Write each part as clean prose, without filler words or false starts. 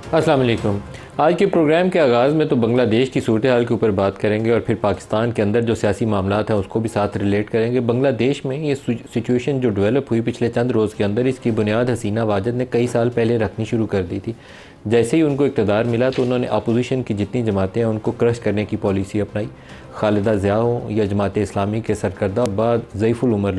अस्सलाम वालेकुम। आज के प्रोग्राम के आगाज़ में तो बांग्लादेश की सूरत हाल के ऊपर बात करेंगे और फिर पाकिस्तान के अंदर जो सियासी मामलात हैं उसको भी साथ रिलेट करेंगे। बांग्लादेश में ये सिचुएशन जो डेवलप हुई पिछले चंद रोज़ के अंदर, इसकी बुनियाद हसीना वाजिद ने कई साल पहले रखनी शुरू कर दी थी। जैसे ही उनको इक़्तिदार मिला तो उन्होंने अपोजिशन की जितनी जमातें हैं उनको क्रश करने की पॉलिसी अपनाई। खालिदा ज़िया हो या जमात इस्लामी के सरकर्दा बाद ज़ईफ़ुल उमर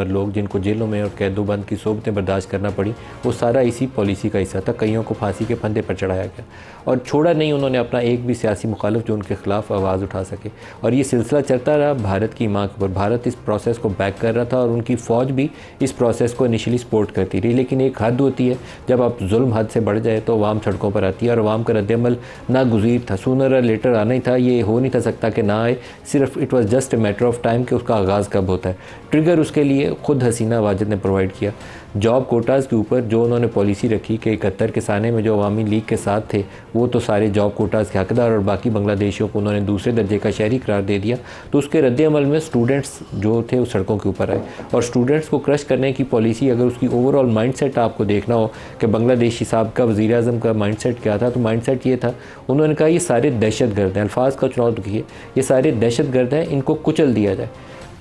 लोग जिनको जेलों में और कैदोबंद की सोबतें बर्दाश्त करना पड़ी, वो सारा इसी पॉलिसी का हिस्सा था। कईयों को फांसी के फंदे पर चढ़ाया गया और छोड़ा नहीं उन्होंने अपना एक भी सियासी मुखालिफ जो उनके ख़िलाफ़ आवाज़ उठा सके। और ये सिलसिला चलता रहा भारत की मांग पर। भारत इस प्रोसेस को बैक कर रहा था और उनकी फ़ौज भी इस प्रोसेस को इनिशियली सपोर्ट करती रही। लेकिन एक हद होती है, जब आप जुल्म हद से बढ़ जाए तो अवाम सड़कों पर आती है और अवाम का रद्दअमल नागुज़ीर था, सूनर और लेटर आना ही था। ये हो नहीं था सकता कि ना आए, सिर्फ it was just a matter of time कि उसका आगाज़ कब होता है। ट्रिगर उसके लिए ख़ुद हसीना वाजिद ने प्रोवाइड किया। जॉब कोटाज़ के ऊपर जो उन्होंने पॉलिसी रखी कि 71 के साने में जो अवामी लीग के साथ थे वो तो सारे जॉब कोटाज़ के हकदार और बाकी बांग्लादेशियों को उन्होंने दूसरे दर्जे का शहरी करार दे दिया। तो उसके रद्दअमल में स्टूडेंट्स जो थे उस सड़कों के ऊपर आए और स्टूडेंट्स को क्रश करने की पॉलिसी, अगर उसकी ओवरऑल माइंडसेट आपको देखना हो कि बांग्लादेशी साहब का वज़ीर आज़म का माइंडसेट क्या था, तो माइंडसेट ये था, उन्होंने कहा ये सारे दहशतगर्द हैं, अल्फाज का चुनाव किए, ये सारे दहशतगर्द हैं, इनको कुचल दिया जाए।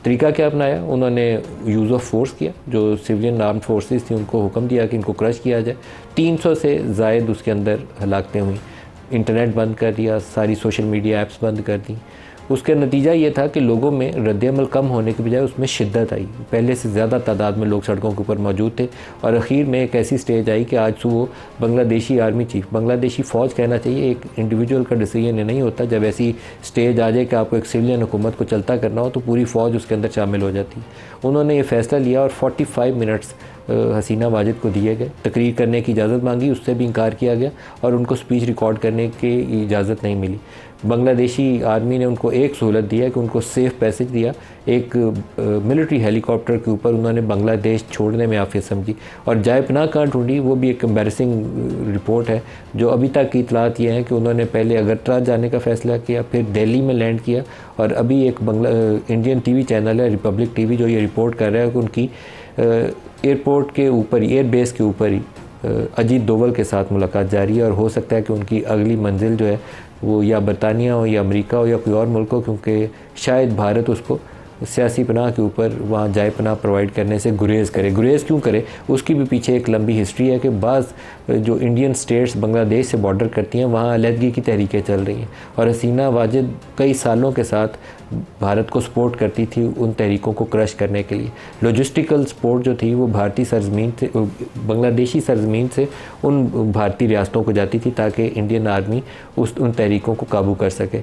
तरीका क्या अपनाया? उन्होंने यूज़ ऑफ फोर्स किया। जो सिविलियन आर्म्ड फोर्सेस थी उनको हुक्म दिया कि इनको क्रश किया जाए। 300 से ज़ायद उसके अंदर हलाकतें हुई। इंटरनेट बंद कर दिया, सारी सोशल मीडिया ऐप्स बंद कर दी। उसका नतीजा ये था कि लोगों में रद्दअमल कम होने के बजाय उसमें शिद्दत आई। पहले से ज़्यादा तादाद में लोग सड़कों के ऊपर मौजूद थे और आखिर में एक ऐसी स्टेज आई कि आज सुबह बांग्लादेशी आर्मी चीफ, बांग्लादेशी फ़ौज कहना चाहिए, एक इंडिविजुअल का डिसीजन नहीं होता। जब ऐसी स्टेज आ जाए कि आपको एक सिविलियन हुकूमत को चलता करना हो तो पूरी फ़ौज उसके अंदर शामिल हो जाती है। उन्होंने ये फ़ैसला लिया और 45 मिनट्स हसीना वाजिद को दिए गए। तकरीर करने की इजाज़त मांगी, उससे भी इनकार किया गया और उनको स्पीच रिकॉर्ड करने की इजाज़त नहीं मिली। बांग्लादेशी आर्मी ने उनको एक सहूलत दिया कि उनको सेफ़ पैसेज दिया। एक मिलिट्री हेलीकॉप्टर के ऊपर उन्होंने बांग्लादेश छोड़ने में आफियत समझी और जाए पनाह कहाँ ढूंढी, वो भी एक एम्बैरसिंग रिपोर्ट है। जो अभी तक की इतलात ये हैं कि उन्होंने पहले अगरतला जाने का फ़ैसला किया, फिर दिल्ली में लैंड किया और अभी एक इंडियन टीवी चैनल है रिपब्लिक टीवी जो ये रिपोर्ट कर रहा है कि उनकी एयरपोर्ट के ऊपर ही, एयर बेस के ऊपर ही अजीत डोवल के साथ मुलाकात जारी है और हो सकता है कि उनकी अगली मंजिल जो है वो या बरतानिया हो या अमेरिका हो या कोई और मुल्क हो, क्योंकि शायद भारत उसको सियासी पनाह के ऊपर वहाँ जाए पनाह प्रोवाइड करने से गुरेज़ करे। गुरेज़ क्यों करे, उसकी भी पीछे एक लंबी हिस्ट्री है कि बाज़ जो इंडियन स्टेट्स बांग्लादेश से बॉर्डर करती हैं वहाँ अलहदगी की तहरीकें चल रही हैं और हसीना वाजिद कई सालों के साथ भारत को सपोर्ट करती थी उन तहरीकों को क्रश करने के लिए। लॉजिस्टिकल सपोर्ट जो थी वो भारतीय सरजमीन से, बांग्लादेशी सरजमीन से उन भारतीय रियासतों को जाती थी ताकि इंडियन आर्मी उन तहरीकों को काबू कर सके।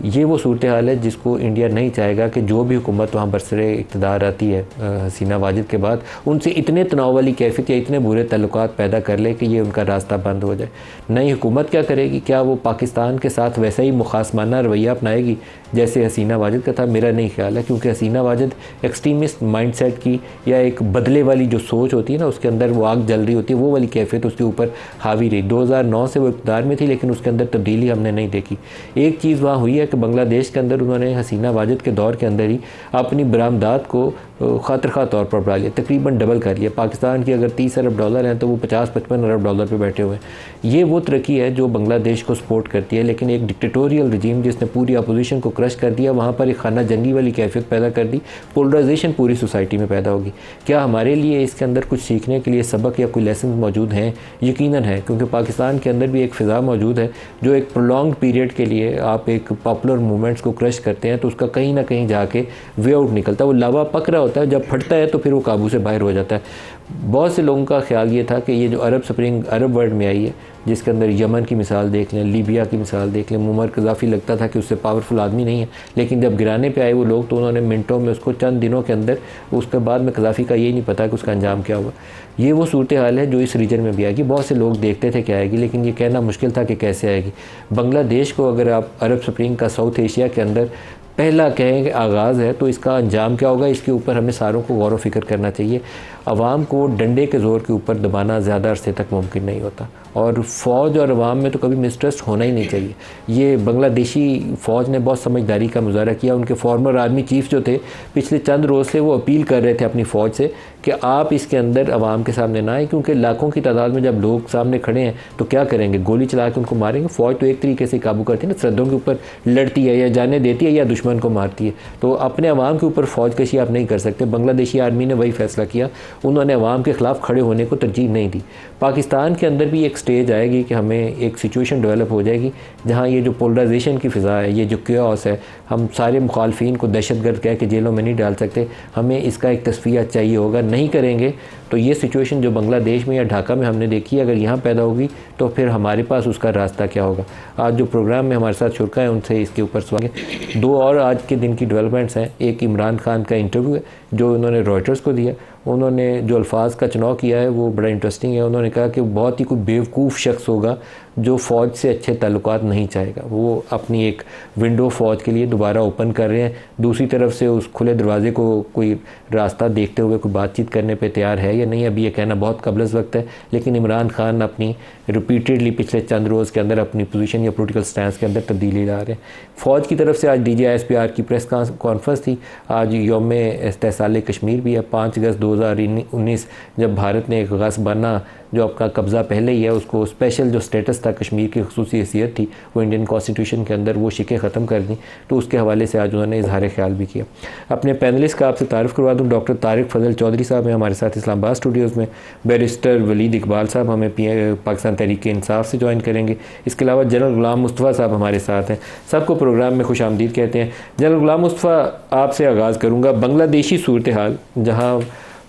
ये वो सूरत हाल है जिसको इंडिया नहीं चाहेगा कि जो भी हुकूमत वहाँ बरसरे इक़्तिदार आती है हसीना वाजिद के बाद, उनसे इतने तनाव वाली कैफियत या इतने बुरे ताल्लुकात पैदा कर ले कि ये उनका रास्ता बंद हो जाए। नई हुकूमत क्या करेगी? क्या वो पाकिस्तान के साथ वैसा ही मुखासमाना रवैया अपनाएगी जैसे हसीना वाजिद का था? मेरा नहीं ख्याल है, क्योंकि हसीना वाजिद एक्सट्रीमिस्ट माइंडसेट की या एक बदले वाली जो सोच होती है ना, उसके अंदर वो आग जल रही होती है, वो वाली कैफियत उसके ऊपर हावी रही। 2009 से वो इक़्तिदार में थी लेकिन उसके अंदर तब्दीली हमने नहीं देखी। एक चीज़ वहाँ हुई है कि बांग्लादेश के अंदर उन्होंने हसीना वाजिद के दौर के अंदर ही अपनी बरामदात को खातिर खा तौर पर बढ़ा लिया, तकरीबन डबल कर लिया। पाकिस्तान की अगर 30 अरब डॉलर हैं तो वो 50-55 अरब डॉलर पे बैठे हुए हैं। ये वो तरक्की है जो बांग्लादेश को सपोर्ट करती है। लेकिन एक डिक्टेटोरियल रजीम जिसने पूरी अपोजिशन को क्रश कर दिया, वहाँ पर एक खाना जंगी वाली कैफियत पैदा कर दी, पोलराइजेशन पूरी सोसाइटी में पैदा होगी। क्या हमारे लिए इसके अंदर कुछ सीखने के लिए सबक या कोई लेसन मौजूद हैं? यकीनन है, क्योंकि पाकिस्तान के अंदर भी एक फ़िज़ा मौजूद है जो एक प्रोलॉन्ग पीरियड के लिए आप एक पॉपुलर मूवमेंट्स को क्रश करते हैं तो उसका कहीं ना कहीं जाके वे आउट निकलता है। वो लावा पक रहा होता है, जब फटता है तो फिर वो काबू से बाहर हो जाता है। बहुत से लोगों का ख्याल ये था कि ये जो अरब स्प्रिंग अरब वर्ल्ड में आई है, जिसके अंदर यमन की मिसाल देख लें, लीबिया की मिसाल देख लें, मुअम्मर कज़ाफ़ी लगता था कि उससे पावरफुल आदमी नहीं है, लेकिन जब गिराने पे आए वो लोग तो उन्होंने मिनटों में उसको, चंद दिनों के अंदर, उसके बाद में कज़ाफ़ी का यही नहीं पता कि उसका अंजाम क्या हुआ। ये वो सूरत हाल है जो इस रीजन में भी आएगी। बहुत से लोग देखते थे कि आएगी, लेकिन ये कहना मुश्किल था कि कैसे आएगी। बांग्लादेश को अगर आप अरब स्प्रिंग का साउथ एशिया के अंदर पहला कहें कि आगाज़ है तो इसका अंजाम क्या होगा, इसके ऊपर हमें सारों को गौर व फिक्र करना चाहिए। अवाम को डंडे के ज़ोर के ऊपर दबाना ज़्यादा अरसे तक मुमकिन नहीं होता, और फ़ौज और अवाम में तो कभी मिसट्रस्ट होना ही नहीं चाहिए। ये बांग्लादेशी फ़ौज ने बहुत समझदारी का मुजाहरा किया। उनके फॉर्मर आर्मी चीफ जो थे, पिछले चंद रोज़ से वो अपील कर रहे थे अपनी फ़ौज से कि आप इसके अंदर अवाम के सामने ना आए, क्योंकि लाखों की तादाद में जब लोग सामने खड़े हैं तो क्या करेंगे, गोली चला के उनको मारेंगे। फ़ौज तो एक तरीके से काबू करती है ना, सरहदों के ऊपर लड़ती है, या जाने देती है या दुश्मन को मारती है। तो अपने अवाम के ऊपर फ़ौज कशी आप नहीं कर सकते। बांग्लादेशी आर्मी ने वही फैसला किया, उन्होंने अवाम के ख़िलाफ़ खड़े होने को तरजीह नहीं दी। पाकिस्तान के अंदर भी एक स्टेज आएगी कि हमें एक सिचुएशन डेवलप हो जाएगी जहाँ ये जो पोलराइजेशन की फ़िज़ा है, ये जो क्योस है, हम सारे मुखालफिन को दहशतगर्द कह के जेलों में नहीं डाल सकते। हमें इसका एक तस्फिया चाहिए होगा। नहीं करेंगे तो ये सिचुएशन जो बांग्लादेश में या ढाका में हमने देखी, अगर यहाँ पैदा होगी तो फिर हमारे पास उसका रास्ता क्या होगा। आज जो प्रोग्राम में हमारे साथ शुरका है उनसे इसके ऊपर सवाल। दो और आज के दिन की डेवलपमेंट्स हैं। एक इमरान खान का इंटरव्यू है जो उन्होंने रॉयटर्स को दिया। उन्होंने जो अल्फाज का चुनाव किया है वो बड़ा इंटरेस्टिंग है। उन्होंने कहा कि बहुत ही कोई बेवकूफ़ शख्स होगा जो फ़ौज से अच्छे ताल्लुकात नहीं चाहेगा। वो अपनी एक विंडो फ़ौज के लिए दोबारा ओपन कर रहे हैं। दूसरी तरफ से उस खुले दरवाजे को कोई रास्ता देखते हुए कोई बातचीत करने पे तैयार है या नहीं, अभी ये कहना बहुत कबलस वक्त है। लेकिन इमरान खान अपनी रिपीटेडली पिछले चंद रोज़ के अंदर अपनी पोजीशन या पॉलिटिकल स्टैंस के अंदर तब्दीली ला रहे हैं। फ़ौज की तरफ से आज DGISPR की प्रेस कॉन्फ्रेंस थी। आज यौम इस्तेसाल कश्मीर भी है। 5 अगस्त 2019 जब भारत ने एक गस्बाना जो आपका कब्ज़ा पहले ही है उसको स्पेशल जो स्टेटस था, कश्मीर की खसूसी हैसियत थी, वो इंडियन कॉन्स्टिट्यूशन के अंदर वो शिकें ख़त्म कर दी, तो उसके हवाले से आज उन्होंने इजहार ख्याल भी किया। अपने पैनलिस्ट का आपसे तारुफ़ करवा दूँ, डॉक्टर तारिक फजल चौधरी साहब हैं हमारे साथ इस्लामाबाद स्टूडियोज़ में। बैरिस्टर वलीद इकबाल साहब हमें पाकिस्तान तहरीक इंसाफ से ज्वाइन करेंगे। इसके अलावा जनरल गुलाम मुस्तफ़ा साहब हमारे साथ हैं। सबको प्रोग्राम में खुश आमदीद कहते हैं। जनरल गुलाम मुस्तफ़ा, आपसे आगाज़ करूँगा। बांग्लादेशी सूरत हाल, जहाँ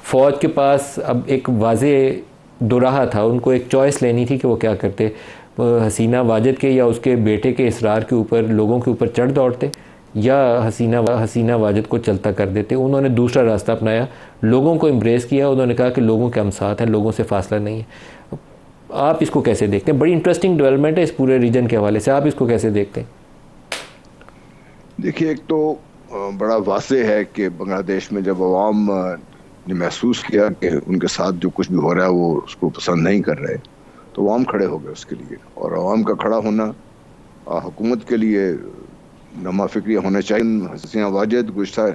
फ़ौज के पास अब एक वाज़े दुराहा था, उनको एक चॉइस लेनी थी कि वो क्या करते। हसीना वाजिद के या उसके बेटे के इसरार के ऊपर, लोगों के ऊपर चढ़ दौड़ते, या हसीना वाजिद को चलता कर देते। उन्होंने दूसरा रास्ता अपनाया, लोगों को एम्ब्रेस किया। उन्होंने कहा कि लोगों के हम साथ हैं, लोगों से फासला नहीं है। आप इसको कैसे देखते हैं? बड़ी इंटरेस्टिंग डेवलपमेंट है इस पूरे रीजन के हवाले से, आप इसको कैसे देखते हैं? देखिए, एक तो बड़ा वाज़ेह है कि बांग्लादेश में जब अवाम ने महसूस किया कि उनके साथ जो कुछ भी हो रहा है वो उसको पसंद नहीं कर रहे, तो अवाम खड़े हो गए उसके लिए। और अवाम का खड़ा होना हुकूमत के लिए नमा फिक्री होना चाहिए। हसीना वाजिद गुज़श्ता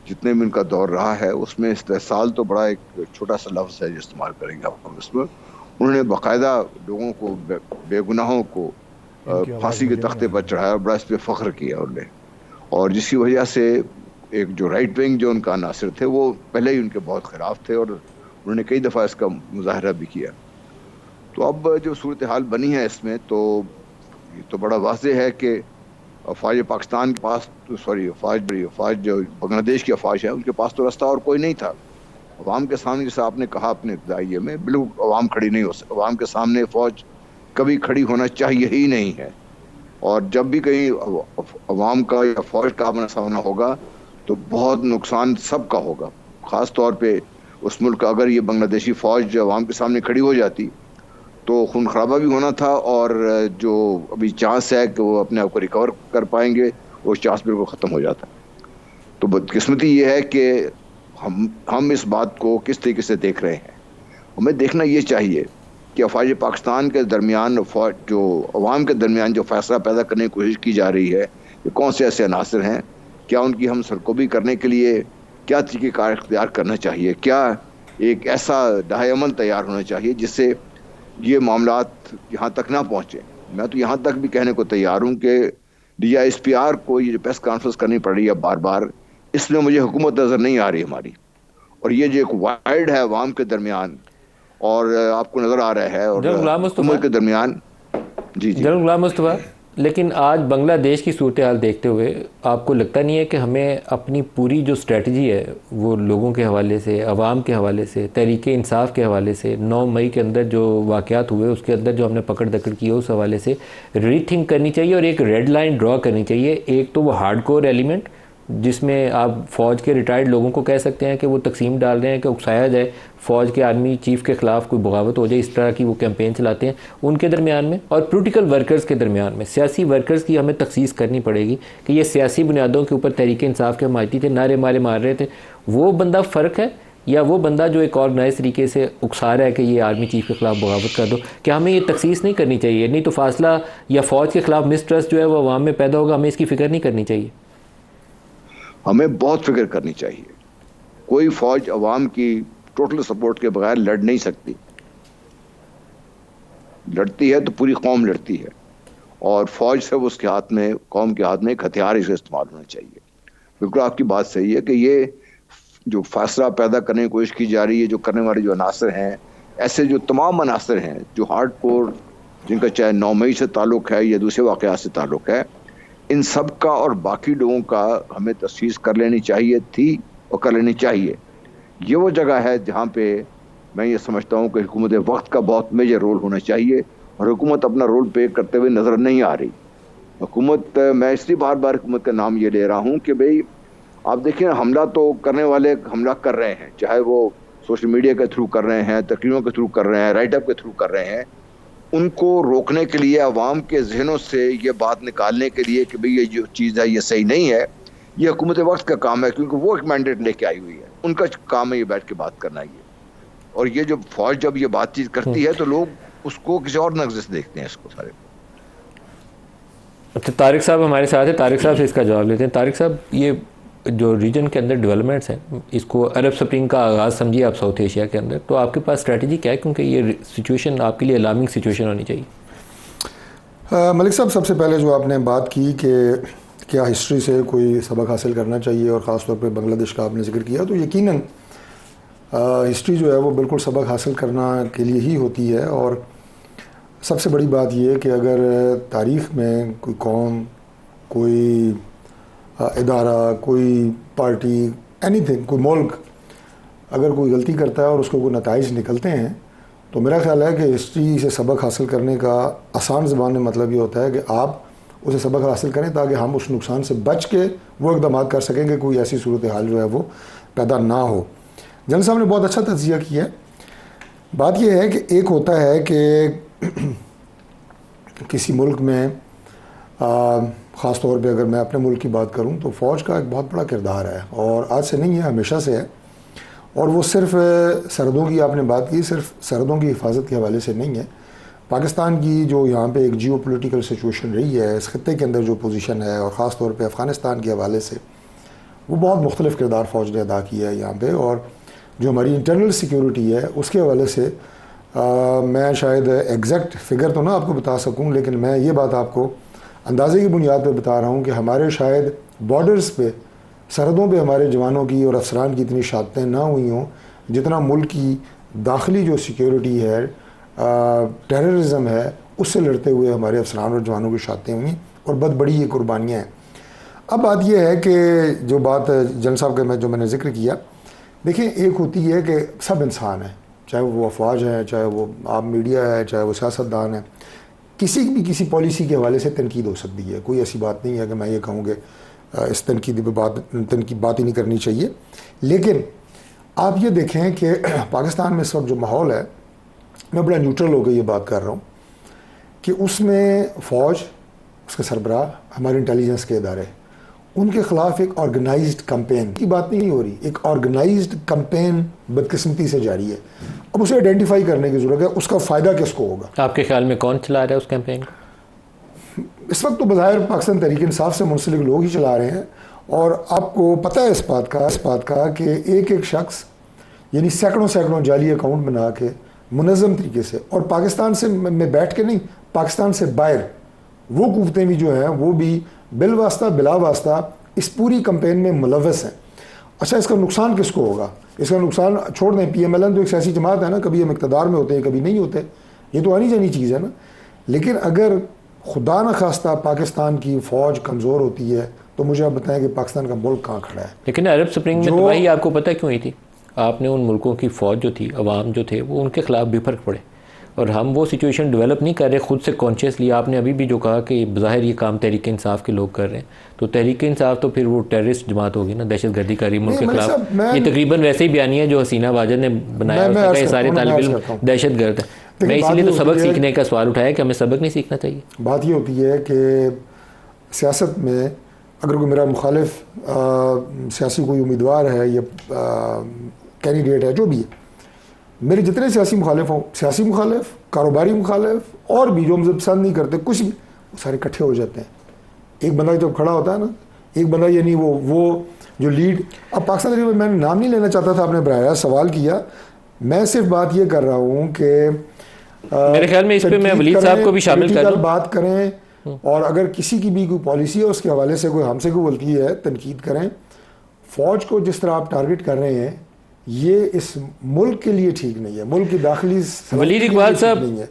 जितने भी उनका दौर रहा है उसमें इस्तेसाल तो बड़ा एक छोटा सा लफ्ज़ है जो इस्तेमाल करेंगे आप उसमें। उन्होंने बाकायदा लोगों को, बेगुनाहों को फांसी के तख्ते पर चढ़ाया, बड़ा इस पर फ़ख्र किया उन्होंने। और जिसकी वजह से एक जो राइट विंग जो उनका अनासर थे वो पहले ही उनके बहुत ख़िलाफ़ थे और उन्होंने कई दफ़ा इसका मुजाहरा भी किया। तो अब जो सूरत हाल बनी है इसमें तो ये तो बड़ा वाज़ेह है कि फ़ौज पाकिस्तान के पास, फ़ौज जो बांग्लादेश की फ़ौज है उनके पास तो रास्ता और कोई नहीं था। अवाम के सामने, जैसा आपने कहा अपने इब्तिदाइये में, बिल्कुल अवाम खड़ी नहीं हो सकती। अवाम के सामने फ़ौज कभी खड़ी होना चाहिए ही नहीं है। और जब भी कहीं अवाम का या फ़ौज का आमना सामना होगा तो बहुत नुकसान सबका होगा। ख़ास तौर पे उस मुल्क का, अगर ये बांग्लादेशी फ़ौज अवाम के सामने खड़ी हो जाती तो खून खराबा भी होना था, और जो अभी चांस है कि वो अपने आप को रिकवर कर पाएंगे वो चांस बिल्कुल ख़त्म हो जाता। तो बदकिस्मती ये है कि हम इस बात को किस तरीके से देख रहे हैं। हमें देखना ये चाहिए कि फ़ौज पाकिस्तान के दरमियान, जो अवाम के दरमियान जो फ़ैसला पैदा करने की कोशिश की जा रही है, ये कौन से ऐसे अनासर हैं, क्या उनकी हम सरकोबी करने के लिए क्या तरीक़ेकार इख्तियार करना चाहिए, क्या एक ऐसा दाह अमल तैयार होना चाहिए जिससे ये मामलात यहाँ तक ना पहुँचे। मैं तो यहाँ तक भी कहने को तैयार हूँ कि DGISPR को ये जो प्रेस कॉन्फ्रेंस करनी पड़ रही है बार बार, इसमें मुझे हुकूमत नज़र नहीं आ रही हमारी। और ये जो एक वाइड है अवाम के दरमियान और आपको नज़र आ रहा है, और हुकूमत के दरमियान। जी जनरल गुलाम मुस्तफ़ा, लेकिन आज बांग्लादेश की सूरत हाल देखते हुए आपको लगता नहीं है कि हमें अपनी पूरी जो स्ट्रेटजी है वो लोगों के हवाले से, अवाम के हवाले से, तहरीक इंसाफ के हवाले से, 9 मई के अंदर जो वाक़यात हुए उसके अंदर जो हमने पकड़ दकड़ की है उस हवाले से रीथिंक करनी चाहिए और एक रेड लाइन ड्रॉ करनी चाहिए? एक तो वो हार्डकोर एलिमेंट जिसमें आप फ़ौज के रिटायर्ड लोगों को कह सकते हैं कि वो तकसीम डाल रहे हैं कि उकसाया जाए, फ़ौज के आर्मी चीफ़ के ख़िलाफ़ कोई बगावत हो जाए, इस तरह की वो कैंपेन चलाते हैं उनके दरमियान में, और पॉलिटिकल वर्कर्स के दरमियान में, सियासी वर्कर्स की हमें तखसीस करनी पड़ेगी कि ये सियासी बुनियादों के ऊपर तहरीक इंसाफ के हमायती थे, नारे मारे मार रहे थे, वो बंदा फ़र्क है या वो बंदा जो एक ऑर्गेनाइज तरीके से उकसा रहा है कि ये आर्मी चीफ के ख़िलाफ़ बगावत कर दो, कि हमें ये तखसीस नहीं करनी चाहिए? नहीं तो फासला या फ़ौज के ख़िलाफ़ मिसट्रस्ट जो है वो अवाम में पैदा होगा, हमें इसकी फ़िक्र नहीं करनी चाहिए? हमें बहुत फिक्र करनी चाहिए। कोई फौज अवाम की टोटल सपोर्ट के बगैर लड़ नहीं सकती। लड़ती है तो पूरी कौम लड़ती है, और फौज से उसके हाथ में, कौम के हाथ में एक हथियार इसे इस्तेमाल होना चाहिए। बिल्कुल आपकी बात सही है कि ये जो फासला पैदा करने की कोशिश की जा रही है, जो करने वाले जो अनासर हैं, ऐसे जो तमाम अनासर हैं जो हार्ड कोर, जिनका चाहे 9 मई से ताल्लुक़ है या दूसरे वाक़यात से ताल्लुक़ है, इन सब का और बाकी लोगों का हमें तस्वीर कर लेनी चाहिए थी और कर लेनी चाहिए। ये वो जगह है जहाँ पे मैं ये समझता हूँ कि हुकूमत वक्त का बहुत मेजर रोल होना चाहिए, और हुकूमत अपना रोल प्ले करते हुए नज़र नहीं आ रही। हुकूमत, मैं इसलिए बार बार हुकूमत का नाम ये ले रहा हूँ कि भाई आप देखिए, हमला तो करने वाले हमला कर रहे हैं, चाहे वो सोशल मीडिया के थ्रू कर रहे हैं, तकरीरों के थ्रू कर रहे हैं, राइटअप के थ्रू कर रहे हैं। उनको रोकने के लिए, अवाम के जहनों से ये बात निकालने के लिए कि भाई ये जो चीज़ है ये सही नहीं है, ये हुकूमत वक्त का काम है, क्योंकि वो एक मैंडेट लेके आई हुई है। उनका काम है ये बैठ के बात करना। ये और ये जो फौज जब ये बातचीत करती है तो लोग उसको किसी और नज़र से देखते हैं इसको सारे। अच्छा, तारिक साहब हमारे साथ हैं, तारिक साहब से इसका जवाब लेते हैं। तारिक साहब, ये जो रीजन के अंदर डेवलपमेंट्स हैं, इसको अरब स्प्रिंग का आगाज़ समझिए आप साउथ एशिया के अंदर, तो आपके पास स्ट्रेटजी क्या है? क्योंकि ये सिचुएशन आपके लिए अलार्मिंग सिचुएशन होनी चाहिए। मलिक साहब, सबसे पहले जो आपने बात की कि क्या हिस्ट्री से कोई सबक हासिल करना चाहिए, और ख़ास तौर पे बांग्लादेश का आपने जिक्र किया, तो यकीनन हिस्ट्री जो है वो बिल्कुल सबक हासिल करना के लिए ही होती है। और सबसे बड़ी बात यह है कि अगर तारीख़ में कोई कौम, कोई इदारा, कोई पार्टी, एनीथिंग, कोई मुल्क अगर कोई गलती करता है और उसको कोई नताइज निकलते हैं, तो मेरा ख्याल है कि हिस्ट्री से सबक हासिल करने का आसान ज़बान में मतलब ये होता है कि आप उसे सबक हासिल करें ताकि हम उस नुकसान से बच के वो इक़दाम कर सकें कि कोई ऐसी सूरत हाल जो है वो पैदा ना हो। जनरल साहब ने बहुत अच्छा तज्ज़िया किया है। बात यह है कि एक होता है कि किसी मुल्क में, ख़ास तौर पे अगर मैं अपने मुल्क की बात करूं, तो फ़ौज का एक बहुत बड़ा किरदार है, और आज से नहीं है, हमेशा से है। और वो सिर्फ़ सरहदों की आपने बात की, सिर्फ सरहदों की हिफाजत के हवाले से नहीं है। पाकिस्तान की जो यहाँ पे एक जियो पोलिटिकल सिचुएशन रही है, इस खत्ते के अंदर जो पोजीशन है, और ख़ास तौर पे अफ़गानिस्तान के हवाले से, वो बहुत मुख्तलिफ़ किरदार फ़ौज ने अदा किया है यहाँ पे। और जो हमारी इंटरनल सिक्योरिटी है उसके हवाले से मैं शायद एग्जैक्ट फ़िगर तो ना आपको बता सकूँ, लेकिन मैं ये बात आपको अंदाज़े की बुनियाद पर बता रहा हूँ कि हमारे शायद बॉर्डर्स पे, सरहदों पे हमारे जवानों की और अफसरान की इतनी शहादतें ना हुई हों जितना मुल्क की दाखिली जो सिक्योरिटी है, टेररिज्म है, उससे लड़ते हुए हमारे अफसरान और जवानों की शहादतें हुई, और बहुत बड़ी ये कुर्बानियाँ हैं। अब बात यह है कि जो बात जनरल साहब का जो मैंने जिक्र किया, देखिए, एक होती है कि सब इंसान हैं, चाहे वो अफवाज है, चाहे वो आम मीडिया है, चाहे वो सियासतदान है, किसी भी किसी पॉलिसी के हवाले से तनकीद हो सकती है। कोई ऐसी बात नहीं है कि मैं ये कहूँ कि इस तनकीद पे बात ही नहीं करनी चाहिए। लेकिन आप ये देखें कि पाकिस्तान में इस वक्त जो माहौल है, मैं बड़ा न्यूट्रल होकर ये बात कर रहा हूँ कि उसमें फ़ौज, उसके सरबराह, हमारे इंटेलिजेंस के इदारे, उनके ख़िलाफ़ एक ऑर्गेनाइज्ड कैंपेन की बात नहीं हो रही, एक ऑर्गेनाइज्ड कैंपेन बदकिस्मती से जारी है। अब उसे आइडेंटिफाई करने की ज़रूरत है, उसका फ़ायदा किसको होगा। आपके ख्याल में कौन चला रहा है उस कैंपेन को? इस वक्त तो बज़ाहिर पाकिस्तान तहरीक इंसाफ से मुंसलिक लोग ही चला रहे हैं, और आपको पता है इस बात का कि एक एक शख्स, यानी सैकड़ों जाली अकाउंट बना के मुनज़्ज़म तरीके से, और पाकिस्तान से में बैठ के नहीं, पाकिस्तान से बाहर वो कुव्वतें भी जो हैं वो भी बिलवास्ता बिलावास्ता इस पूरी कैंपेन में मुलव्वस हैं। अच्छा, इसका नुकसान किसको होगा? इसका नुकसान छोड़ दें, PMLN तो एक सियासी जमात है ना, कभी हम इक़्तिदार में होते हैं, कभी नहीं होते, ये तो आनी जानी चीज़ है ना। लेकिन अगर खुदा न खास्ता पाकिस्तान की फ़ौज कमज़ोर होती है, तो मुझे आप बताएं कि पाकिस्तान का मुल्क कहाँ खड़ा है। लेकिन अरब स्प्रिंग में तबाही आपको पता क्यों हुई थी? आपने उन मुल्कों की फ़ौज जो थी, अवाम जो थे, वो उनके ख़िलाफ़ बेफर्क पड़े, और हम वो सिचुएशन डेवलप नहीं कर रहे खुद से कॉन्शियसली। आपने अभी भी जो कहा कि बज़ाहिर ये काम तहरीक इंसाफ के लोग कर रहे हैं, तो तहरीक इंसाफ तो फिर वो टेररिस्ट जमात होगी ना, दहशत गर्दी कर रही मुल्क के खिलाफ। ये तकरीबन वैसे ही बयानी है जो हसीना वाजद ने बनाया, ये सारे तालिब इल्म दहशत गर्द है। मैं इसीलिए तो सबक सीखने का सवाल उठाया कि हमें सबक नहीं सीखना चाहिए। बात ये होती है कि सियासत में अगर कोई मेरा मुखालिफ सियासी कोई उम्मीदवार है या कैंडिडेट है, जो भी है, मेरे जितने सियासी मुखालिफ हों, सियासी मुखालिफ, कारोबारी मुखालिफ और भी जो मुझे पसंद नहीं करते, कुछ भी, वो सारे इकट्ठे हो जाते हैं। एक बंदा जब खड़ा होता है ना, एक बंदा यानी वो जो लीड, अब पाकिस्तान तहरीक में मैंने नाम नहीं लेना चाहता था, आपने बराह रास्त सवाल किया, मैं सिर्फ बात ये कर रहा हूँ कि मेरे ख्याल में इस पे मैं वलीद साहब को भी शामिल कर लूं। बात करें, और अगर किसी की भी कोई पॉलिसी है उसके हवाले से कोई हमसे कोई गलती है, तनकीद करें। फ़ौज को जिस तरह आप टारगेट कर रहे हैं, ये इस मुल्क के लिए ठीक नहीं है, मुल्क की दाखिली वलीद इकबाल साहब,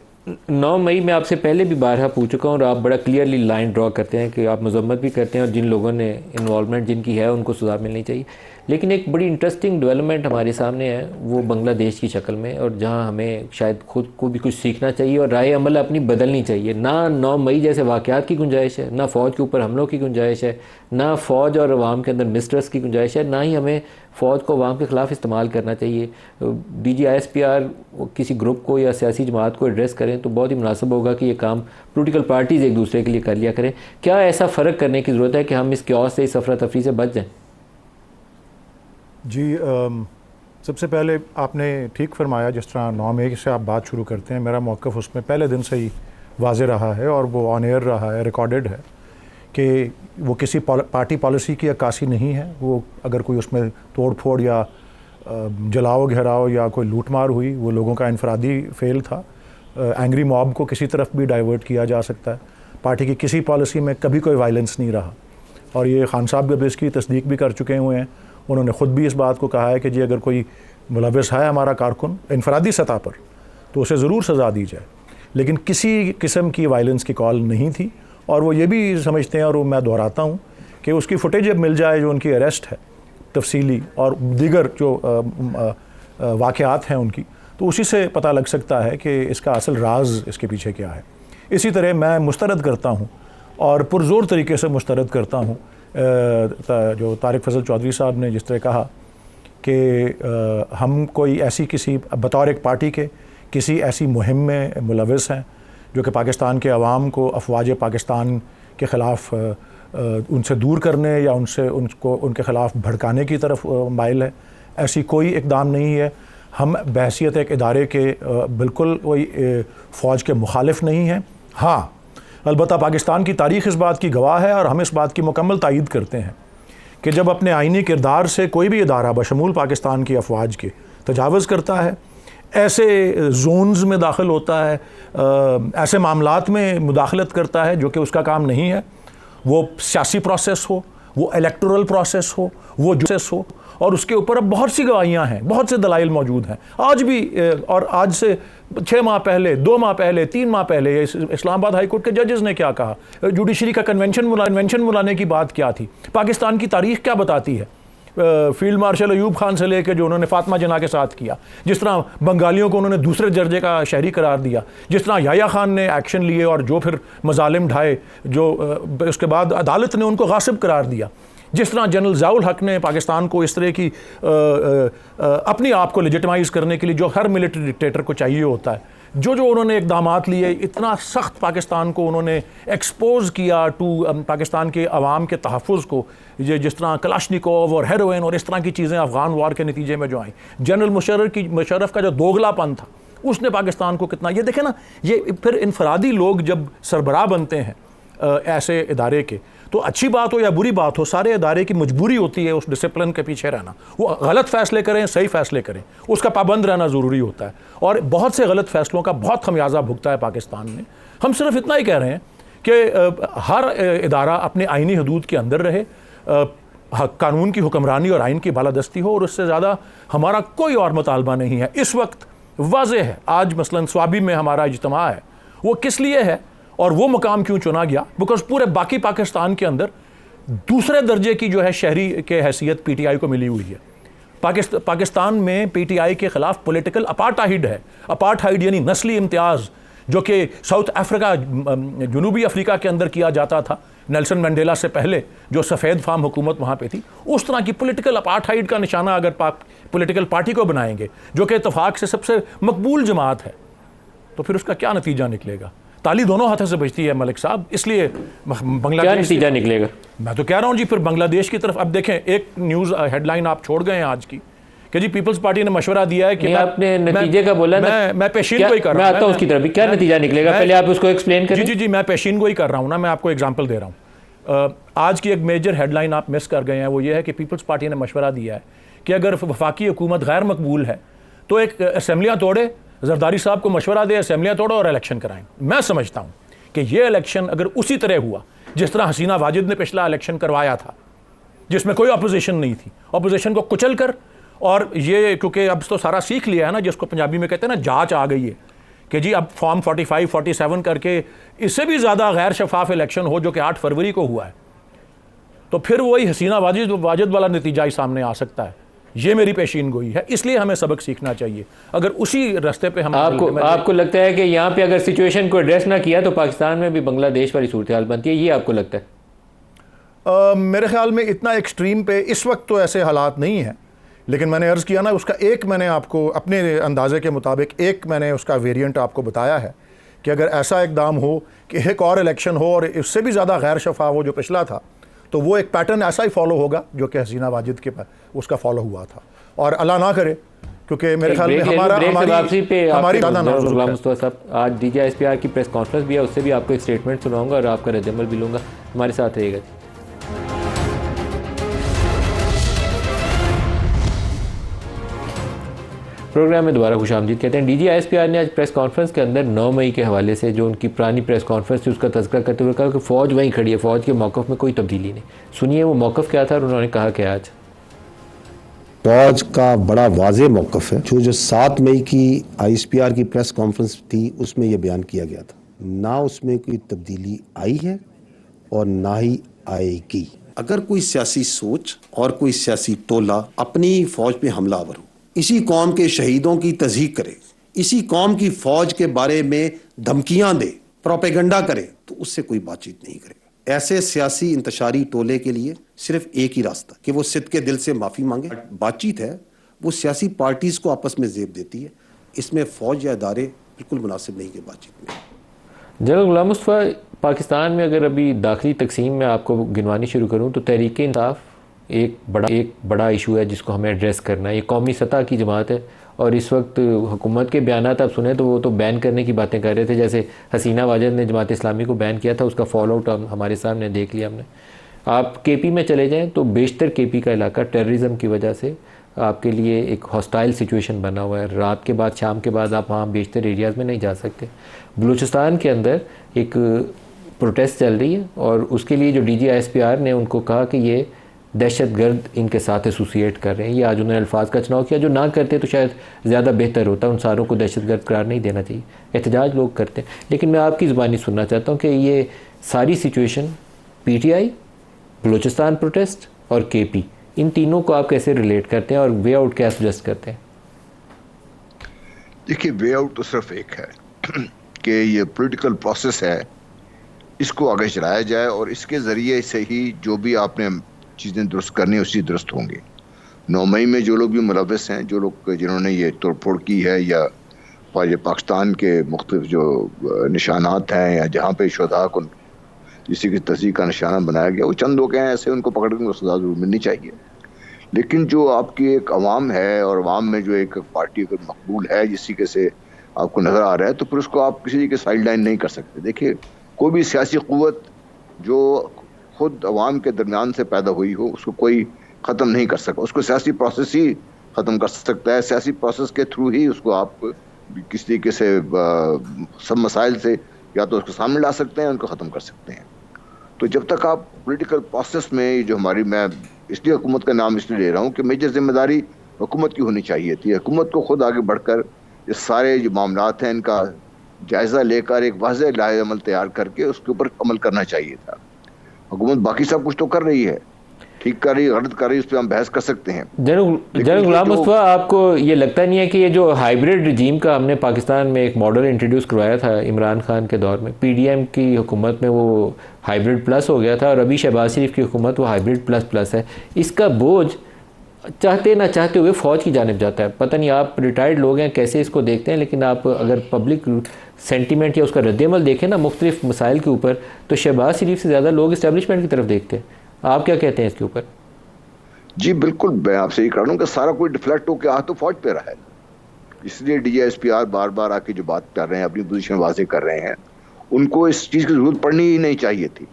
9 मई में आपसे पहले भी बारहा पूछ चुका हूँ और आप बड़ा क्लियरली लाइन ड्रॉ करते हैं कि आप मजम्मत भी करते हैं और जिन लोगों ने इन्वॉल्वमेंट जिनकी है उनको सज़ा मिलनी चाहिए। लेकिन एक बड़ी इंटरेस्टिंग डेवलपमेंट हमारे सामने है, वो बांग्लादेश की शक्ल में, और जहाँ हमें शायद खुद को भी कुछ सीखना चाहिए और राय अमल अपनी बदलनी चाहिए। ना 9 मई जैसे वाक़यात की गुंजाइश है, ना फ़ौज के ऊपर हमलों की गुंजाइश है, ना फ़ौज और अवाम के अंदर मिसट्रस्ट की गुंजाइश है, ना ही हमें फ़ौज को अवाम के ख़िलाफ़ इस्तेमाल करना चाहिए। DGISPR किसी ग्रुप को या सियासी जमात को एड्रेस करें तो बहुत ही मुनासिब होगा कि ये काम पोलिटिकल पार्टीज़ एक दूसरे के लिए कर लिया करें। क्या ऐसा फ़र्क करने की ज़रूरत है कि हम इस क्योस से, इस अफरा तफरी से बच जाएँ? जी, सबसे पहले आपने ठीक फरमाया, जिस तरह 9 मई से आप बात शुरू करते हैं, मेरा मौक़िफ़ उसमें पहले दिन से ही वाज़े रहा है और वो ऑन एयर रहा है, रिकॉर्डेड है कि वो किसी पार्टी पॉलिसी की अक्कासी नहीं है। वो अगर कोई उसमें तोड़ फोड़ या जलाओ घेराव या कोई लूटमार हुई, वो लोगों का इनफरादी फेल था। एंग्री मॉब को किसी तरफ भी डाइवर्ट किया जा सकता है। पार्टी की किसी पॉलिसी में कभी कोई वायलेंस नहीं रहा, और ये खान साहब भी इसकी तस्दीक भी कर चुके हुए हैं। उन्होंने ख़ुद भी इस बात को कहा है कि जी अगर कोई मुलव्वस है हमारा कारकुन इनफरादी सतह पर, तो उसे ज़रूर सज़ा दी जाए, लेकिन किसी किस्म की वायलेंस की कॉल नहीं थी। और वो ये भी समझते हैं, और वो मैं दोहराता हूँ, कि उसकी फुटेज जब मिल जाए जो उनकी अरेस्ट है तफसीली और दीगर जो वाक़यात हैं उनकी, तो उसी से पता लग सकता है कि इसका असल राज इसके पीछे क्या है। इसी तरह मैं मुस्तरद करता हूँ और पुरज़ोर तरीके से मुस्तरद करता हूँ जो तारिक फजल चौधरी साहब ने जिस तरह कहा कि हम कोई ऐसी किसी बतौर एक पार्टी के किसी ऐसी मुहिम में मुलव्वस हैं जो कि पाकिस्तान के अवाम को अफवाज पाकिस्तान के ख़िलाफ़ उनसे दूर करने या उनको उनके ख़िलाफ़ भड़काने की तरफ माइल है। ऐसी कोई इक़दाम नहीं है। हम बहैसियत एक इदारे के बिल्कुल कोई फ़ौज के मुखालिफ नहीं हैं। हाँ, अलबत्ता पाकिस्तान की तारीख़ इस बात की गवाह है और हम इस बात की मुकम्मल तायीद करते हैं कि जब अपने आइनी किरदार से कोई भी इदारा बशमूल पाकिस्तान की अफवाज के तजावज़ करता है, ऐसे जोन्स में दाखिल होता है, ऐसे मामलात में मुदाखलत करता है जो कि उसका काम नहीं है, वो सियासी प्रोसेस हो, वो इलेक्टोरल प्रोसेस हो, वो प्रोसेस हो, और उसके ऊपर अब बहुत सी गवाहियाँ हैं, बहुत से दलाइल मौजूद हैं। आज भी, और आज से 6 माह पहले, 2 माह पहले, 3 माह पहले इस्लामाबाद हाई कोर्ट के जजेस ने क्या कहा, जुडिशरी का कन्वेंशन बुलाने की बात क्या थी, पाकिस्तान की तारीख़ क्या बताती है, फील्ड मार्शल अयूब खान से लेकर जो उन्होंने फातिमा जना के साथ किया, जिस तरह बंगालियों को उन्होंने दूसरे दर्जे का शहरी करार दिया, जिस तरह याया खान ने एक्शन लिए और जो फिर मजालिम ढाए, जो उसके बाद अदालत ने उनको गासिब करार दिया, जिस तरह जनरल ज़ियाउल हक ने पाकिस्तान को इस तरह की अपनी आप को लेजिटिमाइज़ करने के लिए जो हर मिलिट्री डिक्टेटर को चाहिए होता है, जो उन्होंने इक़दामात लिए, इतना सख्त पाकिस्तान को उन्होंने एक्सपोज किया टू पाकिस्तान के अवाम के तहफ़्फ़ुज़ को, ये जिस तरह कलाशनिकोव और हेरोइन और इस तरह की चीज़ें अफ़गान वार के नतीजे में जो आई, जनरल मुशर्रफ का जो दोगलापन था उसने पाकिस्तान को कितना, ये देखें ना, ये फिर इनफरादी लोग जब सरबराह बनते हैं ऐसे इदारे के, तो अच्छी बात हो या बुरी बात हो, सारे इदारे की मजबूरी होती है उस डिसिप्लिन के पीछे रहना। वो गलत फ़ैसले करें, सही फ़ैसले करें, उसका पाबंद रहना ज़रूरी होता है, और बहुत से गलत फ़ैसलों का बहुत खमियाजा भुगता है पाकिस्तान ने। हम सिर्फ इतना ही कह रहे हैं कि हर इदारा अपने आइनी हदूद के अंदर रहे, कानून की हुक्मरानी और आइन की बालादस्ती हो, और उससे ज़्यादा हमारा कोई और मुतालबा नहीं है। इस वक्त वाज़ेह है, आज मसलन स्वाबी में हमारा इज्तिमा है, वो किस लिए है और वो मकाम क्यों चुना गया, बिकॉज पूरे बाकी पाकिस्तान के अंदर दूसरे दर्जे की जो है शहरी के हैसियत PTI को मिली हुई है। पाकिस्तान में PTI के ख़िलाफ़ पॉलिटिकल अपार्टाइड है। अपार्टाइड यानी नस्ली इम्तियाज़, जो कि साउथ अफ्रीका, जनूबी अफ्रीका के अंदर किया जाता था नेल्सन मंडेला से पहले, जो सफ़ेद फार्म हुकूमत वहाँ पे थी। उस तरह की पॉलिटिकल अपार्टाइड का निशाना अगर पॉलिटिकल पार्टी को बनाएंगे जो कि इत्तफाक से सबसे मकबूल जमात है, तो फिर उसका क्या नतीजा निकलेगा। ताली दोनों हाथों से बजती है मलिक साहब, इसलिए बांग्लादेश क्या नतीजा निकलेगा? मैं तो कह रहा हूँ जी, फिर बांग्लादेश की तरफ अब देखें, एक न्यूज़ हेडलाइन आप छोड़ गए हैं आज की कि जी पीपल्स पार्टी ने मशवरा दिया है कि आपने नतीजे का बोला ना, मैं पेशीन गोई कर रहा हूँ। मैं आता हूँ उसकी तरफ भी, क्या नतीजा निकलेगा पहले आप उसको एक्सप्लेन करें। जी जी, मैं पेशीन गोई कर रहा हूँ ना, मैं आपको एग्जांपल दे रहा हूँ। आज की एक मेजर हेडलाइन आप मिस कर गए हैं, वो ये है कि पीपल्स पार्टी ने मशवरा दिया है कि अगर वफाकी हुकूमत गैर मकबूल है तो एक असम्बलियाँ तोड़े, जरदारी साहब को मशवरा दे, असम्बलियाँ तोड़ो और इलेक्शन कराएं। मैं समझता हूँ कि ये इलेक्शन अगर उसी तरह हुआ जिस तरह हसीना वाजिद ने पिछला इलेक्शन करवाया था, जिसमें कोई अपोजिशन नहीं थी, अपोजिशन को कुचल कर, और ये क्योंकि अब तो सारा सीख लिया है ना, जिसको पंजाबी में कहते हैं ना जांच आ गई है कि जी अब फॉर्म 45, 47 करके इससे भी ज़्यादा गैर शफाफ इलेक्शन हो जो कि 8 फरवरी को हुआ है, तो फिर वही हसीना वाजिद वाला नतीजा ही सामने आ सकता है। ये मेरी पेशीन गोई है, इसलिए हमें सबक सीखना चाहिए। अगर उसी रास्ते पे हम आपको लगता है कि यहाँ पे अगर सिचुएशन को एड्रेस ना किया तो पाकिस्तान में भी बांग्लादेश वाली सूरत हाल बनती है, ये आपको लगता है? मेरे ख्याल में इतना एक्सट्रीम पे इस वक्त तो ऐसे हालात नहीं हैं, लेकिन मैंने अर्ज़ किया ना, उसका एक मैंने आपको अपने अंदाजे के मुताबिक एक मैंने उसका वेरिएंट आपको बताया है कि अगर ऐसा इकदाम हो कि एक और इलेक्शन हो और इससे भी ज़्यादा गैर शफाफ हो जो पिछला था, तो वो एक पैटर्न ऐसा ही फॉलो होगा जो कि हसीना वाजिद के उसका फॉलो हुआ था। और अल्लाह ना करे, क्योंकि मेरे ख्याल में हमारी साहब आज DGISPR की प्रेस कॉन्फ्रेंस भी है, उससे भी आपको एक स्टेटमेंट सुनाऊंगा और आपका रद्द-ए-अमल भी लूँगा। हमारे साथ रहिएगा। प्रोग्राम में दोबारा खुशामदीद कहते हैं। DGISPR ने आज प्रेस कॉन्फ्रेंस के अंदर 9 मई के हवाले से जो उनकी पुरानी प्रेस कॉन्फ्रेंस थी उसका तज़किरा करते हुए कहा कि फ़ौज वहीं खड़ी है, फ़ौज के मौक़िफ़ में कोई तब्दीली नहीं। सुनिए वो मौक़िफ़ क्या था और उन्होंने कहा कि आज फौज का बड़ा वाज़ेह मौक़िफ़ है। जो 7 मई की ISPR की प्रेस कॉन्फ्रेंस थी उसमें यह बयान किया गया था, ना उसमें कोई तब्दीली आई है और ना ही आएगी। अगर कोई सियासी सोच और कोई सियासी टोला अपनी फ़ौज पे हमलावर हो, इसी कौम के शहीदों की तज़हीक करे, इसी कौम की फ़ौज के बारे में धमकियां दे, प्रोपेगेंडा करे, तो उससे कोई बातचीत नहीं करेगा। ऐसे सियासी इंतशारी टोले के लिए सिर्फ एक ही रास्ता कि वो सिद्क़ के दिल से माफ़ी मांगे। बातचीत है वो सियासी पार्टीज़ को आपस में ज़ेब देती है, इसमें फ़ौज या इदारे बिल्कुल मुनासिब नहीं कि बातचीत में। जनरल गुलाम मुस्तफ़ा, पाकिस्तान में अगर अभी दाखिली तकसीम में आपको गिनवानी शुरू करूँ तो तहरीक इंसाफ एक बड़ा इशू है जिसको हमें एड्रेस करना है। ये कौमी सतह की जमात है और इस वक्त हुकूमत के बयानात आप सुने तो वो तो बैन करने की बातें कर रहे थे, जैसे हसीना वाजिद ने जमात इस्लामी को बैन किया था, उसका फॉलो आउट हमारे सामने देख लिया हमने। आप KP में चले जाएँ तो बेशतर KP का इलाका टेररिज्म की वजह से आपके लिए एक हॉस्टाइल सिचुएशन बना हुआ है। रात के बाद, शाम के बाद आप वहाँ बेशतर एरियाज़ में नहीं जा सकते। बलूचिस्तान के अंदर एक प्रोटेस्ट चल रही है और उसके लिए जो DGISPR ने उनको कहा कि ये दहशतगर्द इनके साथ एसोसिएट कर रहे हैं। ये आज उन्होंने अल्फाज का चुनाव किया, जो ना करते तो शायद ज़्यादा बेहतर होता, उन सारों को दहशतगर्द करार नहीं देना चाहिए। एहतजाज लोग करते हैं, लेकिन मैं आपकी ज़ुबानी सुनना चाहता हूँ कि ये सारी सिचुएशन PTI, बलूचिस्तान प्रोटेस्ट और KP, इन तीनों को आप कैसे रिलेट करते हैं और वे आउट क्या सजेस्ट करते हैं? देखिए, वे आउट तो सिर्फ एक है कि ये पॉलिटिकल प्रोसेस है, इसको आगे चलाया जाए और इसके ज़रिए से ही जो भी आपने चीज़ें दुरुस्त करनी है उसी दुरुस्त होंगी। 9 मई में जो लोग भी मुलविस हैं, जो लोग जिन्होंने ये तोड़फोड़ की है या पाकिस्तान के मुख्तलिफ जो निशानात हैं या जहाँ पे शुहदा को किसी की तस्दीक का निशाना बनाया गया, वो चंद लोग हैं ऐसे, उनको पकड़ के सज़ा जरूर मिलनी चाहिए। लेकिन जो आपकी एक अवाम है और अवाम में जो एक पार्टी अगर मकबूल है जिस तरीके से आपको नज़र आ रहा है, तो फिर उसको आप किसी के साइड लाइन नहीं कर सकते। देखिए, कोई भी सियासी क़ुव्वत जो खुद अवाम के दरमियान से पैदा हुई हो उसको कोई ख़त्म नहीं कर सकता, उसको सियासी प्रोसेस ही ख़त्म कर सकता है। सियासी प्रोसेस के थ्रू ही उसको आप किसी तरीके से सब मसाइल से या तो उसको सामने ला सकते हैं, उनको ख़त्म कर सकते हैं। तो जब तक आप पॉलिटिकल प्रोसेस में जो हमारी, मैं इसलिए हुकूमत का नाम इसलिए ले रहा हूँ कि मेजर जिम्मेदारी हुकूमत की होनी चाहिए थी। हुकूमत को खुद आगे बढ़कर ये सारे जो मामलात हैं इनका जायज़ा लेकर एक वाज़ेह लाए अमल तैयार करके उसके ऊपर अमल करना चाहिए था। हुकूमत बाकी सब कुछ तो कर रही है, ठीक कर रही है, गलत कर रही है, उस पर हम बहस कर सकते हैं। जनरल गुलाम मुस्तफ़ा, आपको ये लगता नहीं है कि ये जो हाइब्रिड रजीम का हमने पाकिस्तान में एक मॉडल इंट्रोड्यूस करवाया था इमरान खान के दौर में, PDM की हुकूमत में वो हाइब्रिड प्लस हो गया था और अभी शहबाज शरीफ की हुकूमत वो हाइब्रिड प्लस प्लस है, इसका बोझ चाहते ना चाहते हुए फ़ौज की जानिब जाता है। पता नहीं आप रिटायर्ड लोग हैं कैसे इसको देखते हैं, लेकिन आप अगर पब्लिक सेंटीमेंट या उसका रद्द-ए-अमल देखें ना मुख्तलिफ मसाइल के ऊपर, तो शहबाज शरीफ से ज़्यादा लोग इस्टेब्लिशमेंट की तरफ देखते हैं। आप क्या कहते हैं इसके ऊपर? जी बिल्कुल, मैं आपसे ये कह रहा हूँ कि सारा कोई डिफ्लेक्ट होकर आ तो फौज पे रहा है, इसलिए DGSPR बार बार आके जो बात कर रहे हैं, अपनी पोजीशन वाजे कर रहे हैं, उनको इस चीज की जरूरत पड़नी ही नहीं चाहिए थी।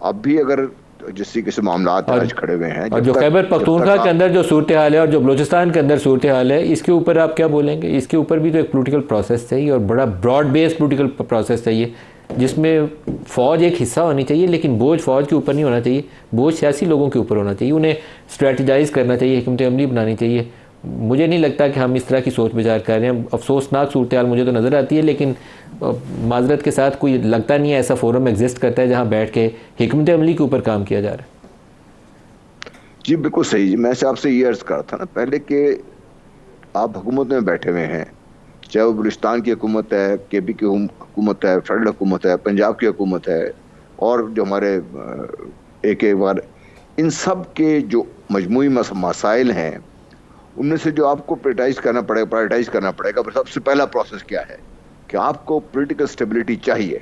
अब भी अगर जिस तरीके से मामला आज खड़े हुए हैं, और जो खैबर पख्तूनख्वा के अंदर जो सूरत हाल है और जो बलूचिस्तान के अंदर सूरत हाल है, इसके ऊपर आप क्या बोलेंगे? इसके ऊपर भी तो एक पॉलिटिकल प्रोसेस चाहिए और बड़ा ब्रॉड बेस्ड पॉलिटिकल प्रोसेस चाहिए, जिसमें फ़ौज एक हिस्सा होनी चाहिए, लेकिन बोझ फ़ौज के ऊपर नहीं होना चाहिए, बोझ सियासी लोगों के ऊपर होना चाहिए। उन्हें स्ट्रेटजाइज़ करना चाहिए, हिकमत अमली बनानी चाहिए। मुझे नहीं लगता कि हम इस तरह की सोच विचार कर रहे हैं। अफसोसनाक सूरत हाल मुझे तो नज़र आती है, लेकिन माजरत के साथ कोई लगता नहीं है ऐसा फोरम एग्जिस्ट करता है जहाँ बैठ के हिकमत अमली के ऊपर काम किया जा रहा है। जी बिल्कुल सही जी, मैं आपसे ये अर्ज कर रहा था ना पहले कि आप हुकूमत में बैठे हुए हैं, चाहे वो बलूचिस्तान की हुकूमत है, KB की हुकूमत है, फेडरल हुकूमत है, पंजाब की हुकूमत है, और जो हमारे एक बार इन सब के जो मजमूई मसाइल हैं, उनमें से जो आपको प्रायोरिटाइज करना पड़ेगा। सबसे पहला प्रोसेस क्या है कि आपको पॉलिटिकल स्टेबिलिटी चाहिए,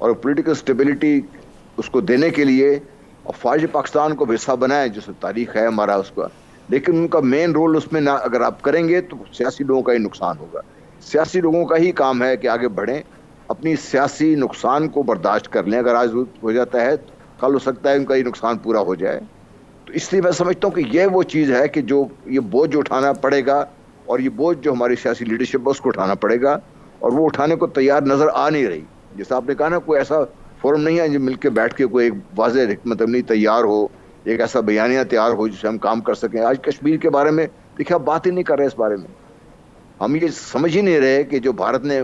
और पॉलिटिकल स्टेबिलिटी उसको देने के लिए फ़ौज पाकिस्तान को हिस्सा बनाए, जो तारीख है हमारा उसका, लेकिन उनका मेन रोल उसमें ना अगर आप करेंगे तो सियासी लोगों का ही नुकसान होगा। सियासी लोगों का ही काम है कि आगे बढ़ें, अपनी सियासी नुकसान को बर्दाश्त कर लें। अगर आज हो जाता है कल हो सकता है उनका ये नुकसान पूरा हो जाए। तो इसलिए मैं समझता हूँ कि ये वो चीज़ है कि जो ये बोझ उठाना पड़ेगा, और ये बोझ जो हमारी सियासी लीडरशिप है उसको उठाना पड़ेगा, और वो उठाने को तैयार नज़र आ नहीं रही। जैसे आपने कहा ना, कोई ऐसा फोरम नहीं है जो मिलकर बैठ के कोई एक वाज़ेह हिकमत अमली तैयार हो, एक ऐसा बयानिया तैयार हो जिससे हम काम कर सकें। आज कश्मीर के बारे में देखिए, आप बात ही नहीं कर रहे इस बारे में। हम ये समझ ही नहीं रहे कि जो भारत ने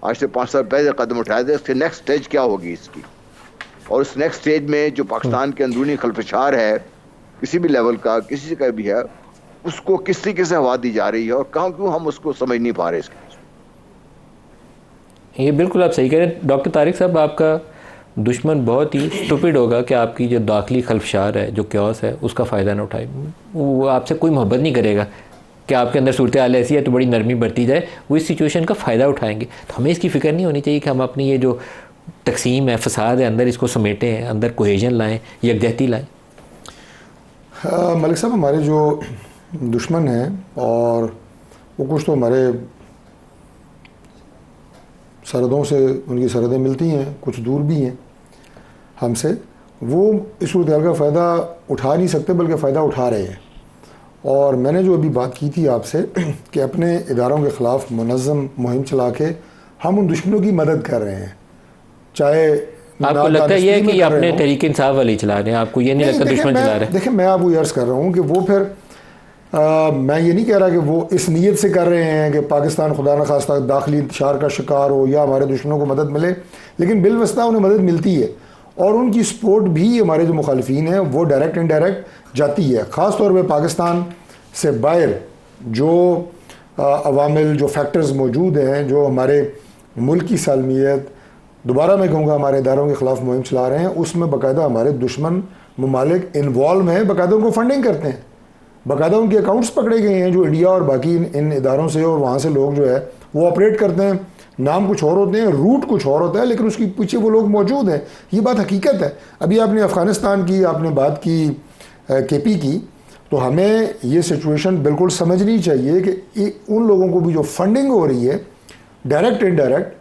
आज से 5 साल पहले कदम उठाए थे, उसकी नेक्स्ट स्टेज क्या होगी इसकी, और उस नेक्स्ट स्टेज में जो पाकिस्तान के अंदरूनी खलफशार है, किसी भी लेवल का, किसी का भी है, उसको किस तरीके से हवा दी जा रही है, और क्यों हम उसको समझ नहीं पा रहे इसके। ये बिल्कुल आप सही कह रहे हैं डॉक्टर तारिक साहब। आपका दुश्मन बहुत ही स्टूपिड होगा कि आपकी जो दाखिली खलफशार है, जो क्योस है, उसका फ़ायदा ना उठाए। वो आपसे कोई मोहब्बत नहीं करेगा कि आपके अंदर सूरत हाल ऐसी है तो बड़ी नरमी बरती जाए, वो इस सिचुएशन का फ़ायदा उठाएंगे। तो हमें इसकी फ़िक्र नहीं होनी चाहिए कि हम अपनी ये जो तकसीम है, फसाद है, अंदर इसको समेटें, अंदर कोहेजन लाएँ, यकजहती लाएँ। मलिक साहब, हमारे जो दुश्मन हैं, और वो कुछ तो हमारे सरहदों से उनकी सरहदें मिलती हैं, कुछ दूर भी हैं हमसे, वो इस सूरत हाल का फ़ायदा उठा नहीं सकते बल्कि फ़ायदा उठा रहे हैं। और मैंने जो अभी बात की थी आपसे कि अपने इदारों के ख़िलाफ़ मुनज़्ज़म मुहिम चला के हम उन दुश्मनों की मदद कर रहे हैं, चाहे आपको लगता है ये कि ये अपने तरीके इंसाफ वाली चला रहे हैं, आपको ये नहीं लगता दुश्मन चला रहे हैं? देखिए, मैं आपको अर्ज़ कर रहा हूँ कि वो फिर मैं ये नहीं कह रहा कि वो इस नीयत से कर रहे हैं कि पाकिस्तान खुदा न खास्ता दाखिली इंतशार का शिकार हो या हमारे दुश्मनों को मदद मिले, लेकिन बिलवस्ता उन्हें मदद मिलती है, और उनकी सपोर्ट भी हमारे जो मुखालिफिन हैं वो डायरेक्ट इनडायरेक्ट जाती है। ख़ास तौर पे पाकिस्तान से बाहर जो अवामिल, जो फैक्टर्स मौजूद हैं, जो हमारे मुल्क की सालमियत, दोबारा मैं कहूँगा हमारे इदारों के ख़िलाफ़ मुहिम चला रहे हैं, उसमें बाकायदा हमारे दुश्मन ममालिक इन्वॉल्व हैं, बाकायदा उनको फंडिंग करते हैं, बाकायदा उनके अकाउंट्स पकड़े गए हैं जो इंडिया और बाकी इन इदारों से और वहाँ से लोग जो है वो ऑपरेट करते हैं। नाम कुछ और होते हैं, रूट कुछ और होता है, लेकिन उसके पीछे वो लोग मौजूद हैं। ये बात हकीकत है। अभी आपने अफ़गानिस्तान की आपने बात की, KP की, तो हमें ये सिचुएशन बिल्कुल समझनी चाहिए कि उन लोगों को भी जो फंडिंग हो रही है डायरेक्ट इनडायरेक्ट,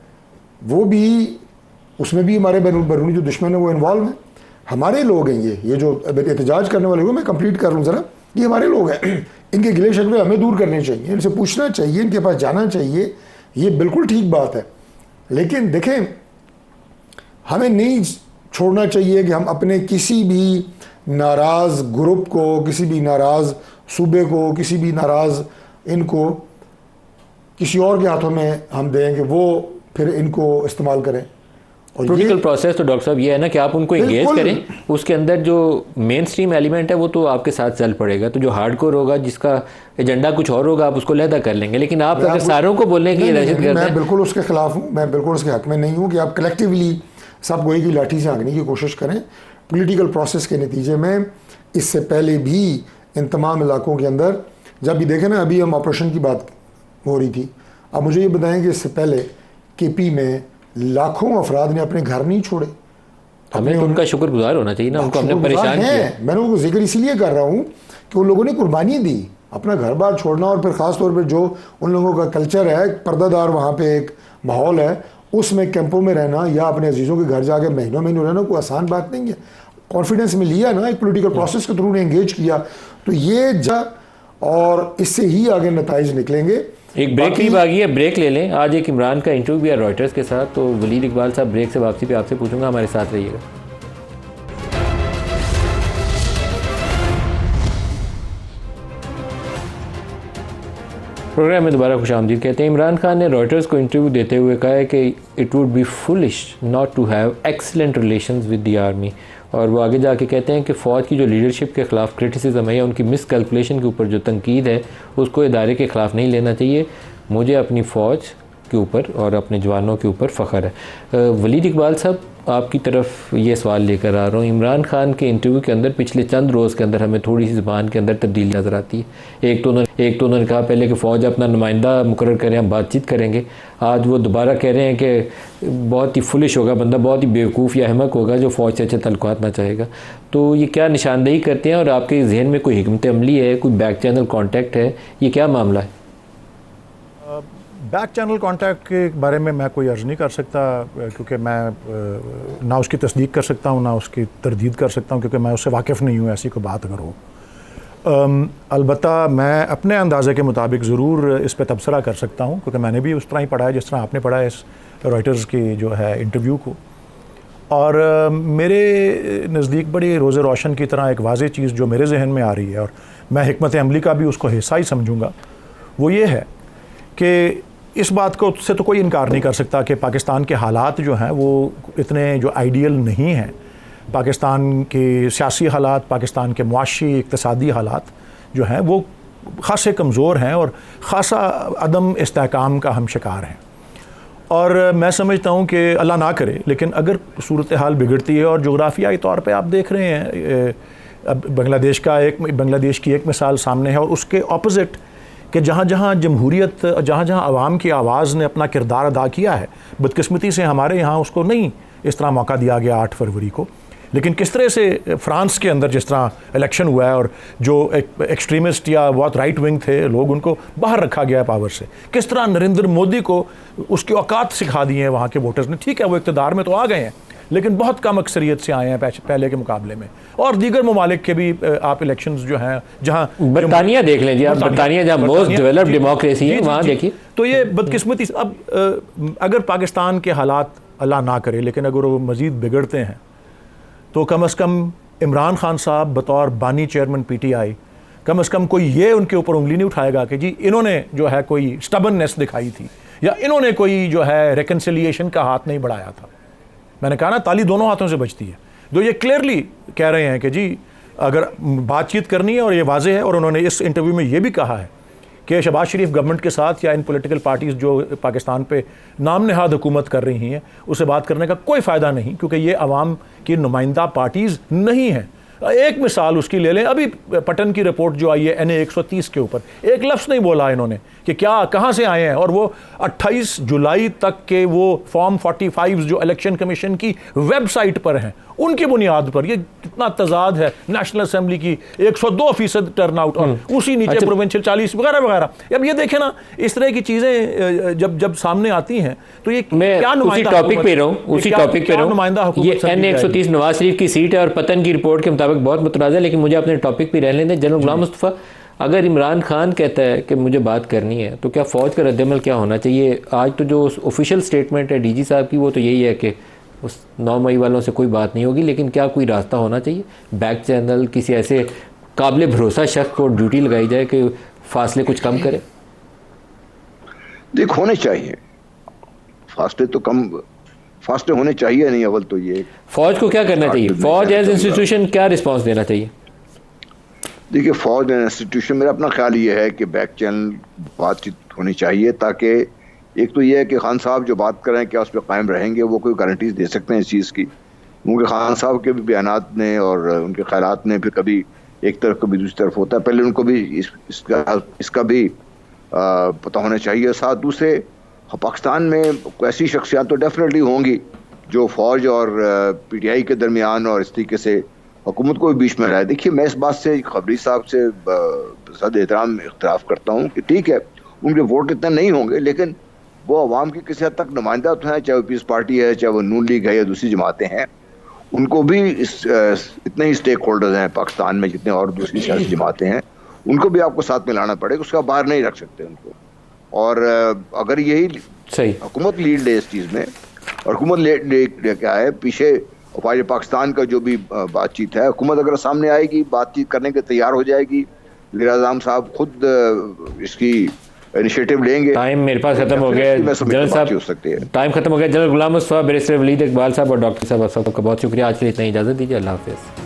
वो भी, उसमें भी हमारे बैरूनी जो दुश्मन है वो इन्वॉल्व हैं। हमारे लोग हैं ये जो एहतजाज करने वाले लोग, मैं कंप्लीट कर लूँ ज़रा, ये हमारे लोग हैं। इनके गिले शिकवे हमें दूर करने चाहिए, इनसे पूछना चाहिए, इनके पास जाना चाहिए, ये बिल्कुल ठीक बात है। लेकिन देखें, हमें नहीं छोड़ना चाहिए कि हम अपने किसी भी नाराज़ ग्रुप को, किसी भी नाराज़ सूबे को, किसी भी नाराज़ इनको किसी और के हाथों में हम दें कि वो फिर इनको इस्तेमाल करें। पॉलिटिकल प्रोसेस तो डॉक्टर साहब ये है ना कि आप उनको इंगेज करें, उसके अंदर जो मेन स्ट्रीम एलिमेंट है वो तो आपके साथ चल पड़ेगा, तो जो हार्डकोर होगा, जिसका एजेंडा कुछ और होगा, आप उसको लहदा कर लेंगे। लेकिन आप अगर सारों को बोलने की दहशत गर्द हैं, मैं बिल्कुल उसके खिलाफ हूँ, मैं बिल्कुल उसके हक में नहीं हूँ कि आप कलेक्टिवली सब गोई की लाठी से हाँकने की कोशिश करें। पॉलिटिकल प्रोसेस के नतीजे में इससे पहले भी इन तमाम इलाकों के अंदर, जब भी देखें ना, अभी हम ऑपरेशन की बात हो रही थी, अब मुझे ये बताएं कि इससे पहले KP में लाखों अफराद ने अपने घर नहीं छोड़े, हमें तो उनका शुक्रगुजार होना चाहिए ना, उनको हमने शुक्रगुजार परेशान हैं। किया। मैंने उनको जिक्र इसीलिए कर रहा हूँ कि उन लोगों ने कुर्बानी दी, अपना घर बार छोड़ना, और फिर ख़ास तौर पे जो उन लोगों का कल्चर है, पर्दादार वहाँ पे एक माहौल है, उसमें कैंपों में रहना या अपने अजीज़ों के घर जाके महीनों महीनों रहना कोई आसान बात नहीं है। कॉन्फिडेंस में लिया ना, एक पॉलिटिकल प्रोसेस के थ्रू ने एंगेज किया, तो ये और इससे ही आगे नताइज निकलेंगे। एक ब्रेक की बाकी है, ब्रेक ले लें। आज एक इमरान का इंटरव्यू भी है रॉयटर्स के साथ, तो वलीद इकबाल साहब ब्रेक से वापसी पे आपसे पूछूंगा, हमारे साथ रहिएगा। प्रोग्राम में दोबारा खुशामदीद कहते हैं। इमरान खान ने रॉयटर्स को इंटरव्यू देते हुए कहा है कि it would be foolish not to have excellent relations with the army, और वो आगे जाके कहते हैं कि फ़ौज की जो लीडरशिप के ख़िलाफ़ क्रिटिसिज्म है या उनकी मिस कैलकुलेशन के ऊपर जो तनकीद है उसको इदारे के ख़िलाफ़ नहीं लेना चाहिए। मुझे अपनी फ़ौज के ऊपर और अपने जवानों के ऊपर फ़ख्र है। वलीद इकबाल साहब, आपकी तरफ ये सवाल लेकर आ रहा हूँ। इमरान खान के इंटरव्यू के अंदर पिछले चंद रोज़ के अंदर हमें थोड़ी सी ज़बान के अंदर तब्दीली नज़र आती है। एक तो उन्होंने कहा पहले कि फ़ौज अपना नुमाइंदा मुकर्रर करें, हम बातचीत करेंगे। आज वो दोबारा कह रहे हैं कि बहुत ही फुलिश होगा बंदा, बहुत ही बेवकूफ़ या अहमक होगा जो फ़ौज से अच्छे तल्लुकात ना चाहेगा। तो ये क्या निशानदेही करते हैं, और आपके जहन में कोई हिकमत अमली है, कोई बैक चैनल कॉन्टैक्ट है, ये क्या मामला है? बैक चैनल कॉन्टैक्ट के बारे में मैं कोई अर्ज़ नहीं कर सकता, क्योंकि मैं ना उसकी तस्दीक कर सकता हूँ ना उसकी तरदीद कर सकता हूँ, क्योंकि मैं उससे वाकिफ़ नहीं हूँ। ऐसी कोई बात अगर हो, अलबत्ता मैं अपने अंदाज़े के मुताबिक ज़रूर इस पर तबसरा कर सकता हूँ, क्योंकि मैंने भी उस तरह ही पढ़ा है जिस तरह आपने पढ़ा है इस रॉयटर्स की जो है इंटरव्यू को। और मेरे नज़दीक बड़ी रोज़े रोशन की तरह एक वाज़ेह चीज़ जो मेरे जहन में आ रही है, और मैं हिकमत अमली का भी उसको हिस्सा ही समझूँगा, वो ये है कि इस बात को से तो कोई इनकार नहीं कर सकता कि पाकिस्तान के हालात जो हैं वो इतने जो आइडियल नहीं हैं। पाकिस्तान के सियासी हालात, पाकिस्तान के मुआशी इक़्तिसादी हालात जो हैं वो ख़ासे कमज़ोर हैं और ख़ासा अदम इस्तेहकाम का हम शिकार हैं। और मैं समझता हूँ कि अल्लाह ना करे, लेकिन अगर सूरत हाल बिगड़ती है, और जोग्राफियाई तौर पे आप देख रहे हैं, अब बांग्लादेश की एक मिसाल सामने है, और उसके ऑपोजिट कि जहाँ जहाँ जमहूरियत, जहाँ जहाँ आवाम की आवाज़ ने अपना किरदार अदा किया है, बदकिस्मती से हमारे यहाँ उसको नहीं इस तरह मौका दिया गया 8 फरवरी को। लेकिन किस तरह से फ्रांस के अंदर जिस तरह इलेक्शन हुआ है और जो एक्सट्रीमिस्ट या बहुत राइट विंग थे लोग, उनको बाहर रखा गया पावर से, किस तरह नरेंद्र मोदी को उसकी औकात सिखा दी है वहाँ के वोटर्स ने। ठीक है, वो इक़्तिदार में तो आ गए हैं, लेकिन बहुत कम अक्सरियत से आए हैं पहले के मुकाबले में। और दीगर ममालिक के भी आप इलेक्शंस जो हैं, जहाँ बरतानिया देख लीजिए आप, बरतानिया जहाँ मोस्ट डेवलप्ड डेमोक्रेसी है, वहाँ देखिए। तो ये बदकिस्मती, अब अगर पाकिस्तान के हालात अल्लाह ना करे, लेकिन अगर वो मज़ीद बिगड़ते हैं, तो कम अज़ कम इमरान खान साहब बतौर बानी चेयरमैन PTI कम अज़ कम कोई ये उनके ऊपर उंगली नहीं उठाएगा कि जी इन्होंने जो है कोई स्टबननेस दिखाई थी, या इन्होंने कोई जो है रिकन्सिलिएशन का हाथ नहीं बढ़ाया था। मैंने कहा ना, ताली दोनों हाथों से बजती है। जो ये क्लियरली कह रहे हैं कि जी अगर बातचीत करनी है, और ये वाज़ेह है, और उन्होंने इस इंटरव्यू में ये भी कहा है कि शहबाज शरीफ गवर्नमेंट के साथ या इन पॉलिटिकल पार्टीज़ जो पाकिस्तान पे नाम नहाद हुकूमत कर रही हैं, उससे बात करने का कोई फ़ायदा नहीं, क्योंकि ये अवाम की नुमाइंदा पार्टीज़ नहीं हैं। एक मिसाल उसकी ले लें, अभी पटन की रिपोर्ट जो आई है NA 130 के ऊपर, एक लफ्ज़ नहीं बोला इन्होंने कि क्या कहाँ से आए हैं, और वो 28 जुलाई तक के वो फॉर्म 45 जो इलेक्शन कमीशन की वेबसाइट पर हैं, उनकी बुनियाद पर। ये कितना तजाद है नेशनल असेंबली की 102% टर्नआउट, और उसी नीचे प्रोविंशियल 40 वगैरह वगैरह। अब ये देखें ना, इस तरह की चीज़ें जब सामने आती हैं, तो ये क्या नुमाइंदा टॉपिक पे रहूँ, ये NA 130 नवाज शरीफ की सीट है और पतन की रिपोर्ट के मुताबिक बहुत मुतनाज़ है, लेकिन मुझे अपने टॉपिक पे रहने दें। जनरल गुलाम मुस्तफ़ा, अगर इमरान खान कहता है कि मुझे बात करनी है, तो क्या फ़ौज का रद्दअमल क्या होना चाहिए? आज तो जो ऑफिशियल स्टेटमेंट है DG साहब की, वो तो यही है कि उस 9 मई वालों से कोई बात नहीं होगी, लेकिन क्या कोई रास्ता होना चाहिए, बैक चैनल, किसी ऐसे काबिल भरोसा शख्स को ड्यूटी लगाई जाए कि फासले कुछ कम करे? देख, होने चाहिए फासले, तो कम फासले होने चाहिए। नहीं, अव्वल तो ये फ़ौज को क्या करना चाहिए, फ़ौज एज इंस्टीट्यूशन क्या रिस्पॉन्स देना चाहिए? देखिए, फौज इंस्टीट्यूशन, मेरा अपना ख्याल ये है कि बैक चैनल बातचीत होनी चाहिए, ताकि एक तो ये है कि खान साहब जो बात कर रहे हैं क्या उस पर कायम रहेंगे, वो कोई गारंटीज दे सकते हैं इस चीज़ की? क्योंकि खान साहब के भी बयानात ने और उनके ख्यालात ने फिर कभी एक तरफ कभी दूसरी तरफ होता है। पहले उनको भी इसका भी पता होना चाहिए। साथ दूसरे, पाकिस्तान में ऐसी शख्सियात तो डेफिनेटली होंगी जो फौज और पीटीआई के दरमियान और इस तरीके से हुकूमत को भी बीच में लाया। देखिए मैं इस बात से खबरी साहब से सद एहतराम इख्तराफ करता हूँ कि ठीक है उनके वोट इतने नहीं होंगे, लेकिन वो अवाम की किसी हद तक नुमाइंदा तो है, चाहे वो पीस पार्टी है, चाहे वो नून लीग है या दूसरी जमातें हैं, उनको भी इतने ही स्टेक होल्डर्स हैं पाकिस्तान में जितने और दूसरी सियासी जमातें हैं, उनको भी आपको साथ में लाना पड़ेगा, उसका बाहर नहीं रख सकते उनको। और अगर यही सही हुकूमत लीड ले इस चीज़ में, और हुकूमत ले क्या है पीछे अफवाज पाकिस्तान का जो भी बातचीत है, हुकूमत अगर सामने आएगी, बातचीत करने के तैयार हो जाएगी, वज़ीर आज़म साहब खुद इसकी इनिशिएटिव लेंगे। टाइम मेरे पास खत्म हो गया जनरल साहब, हो सकती है। टाइम खत्म हो गया। जनरल गुलाम मुस्तफ़ा, बैरिस्टर वलीद इकबाल साहब और डॉक्टर साहब, आप सबका बहुत शुक्रिया। आज के लिए इतना इजाज़त दीजिए। अल्लाह हाफ़िज़।